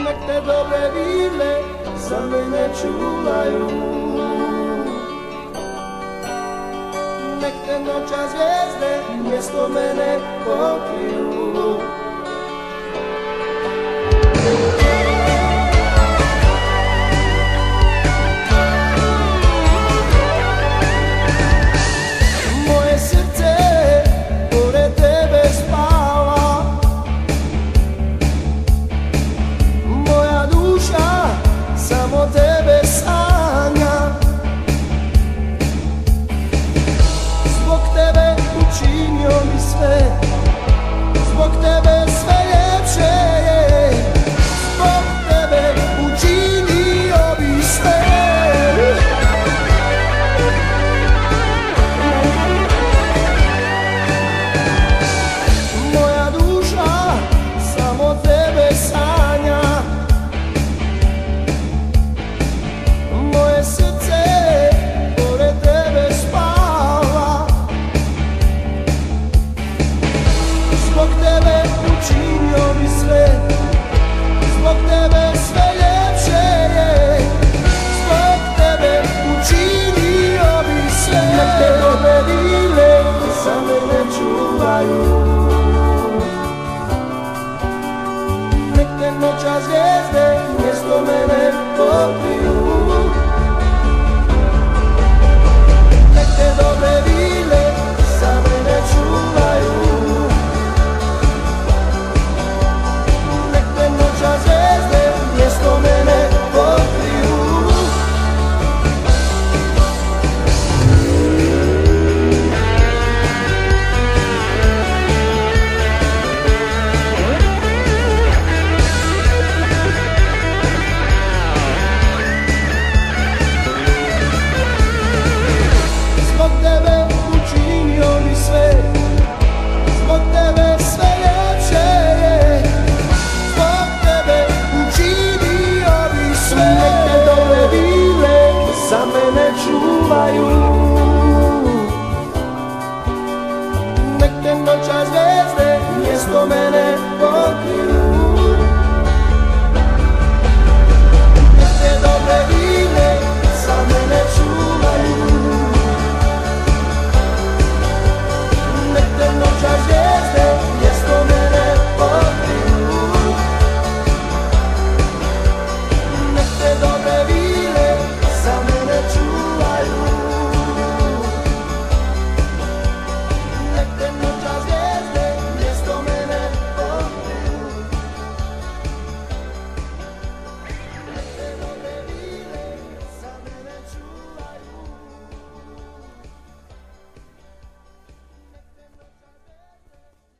nek te dobre vile za mene čuvaju. Nek te noća zvijezde mjesto mene pokriju. Moje srce pored tebe spava, moja duša samo tebe sanja. Zbog tebe učinio bi sve, zbog tebe sve ljepše je, zbog tebe učinio bi sve. Moja duša samo tebe sanja, moje srce pored tebe spava. Zbog tebe učinio bi sve, zbog tebe sve ljepše je, zbog tebe učinio bi sve. Nek te dobre vile za mene čuvaju, nek te noća zvijezde mjesto mene pokriju. Nek te dobre vile za mene čuvaju, nek te noća zvijezde mjesto mene pokriju. Zbog tebe učinio bi sve, zbog tebe sve ljepše je, zbog tebe učinio bi sve. Nek te dobre vile za mene čuvaju, nek te noća zvijezde mjesto mene pokriju.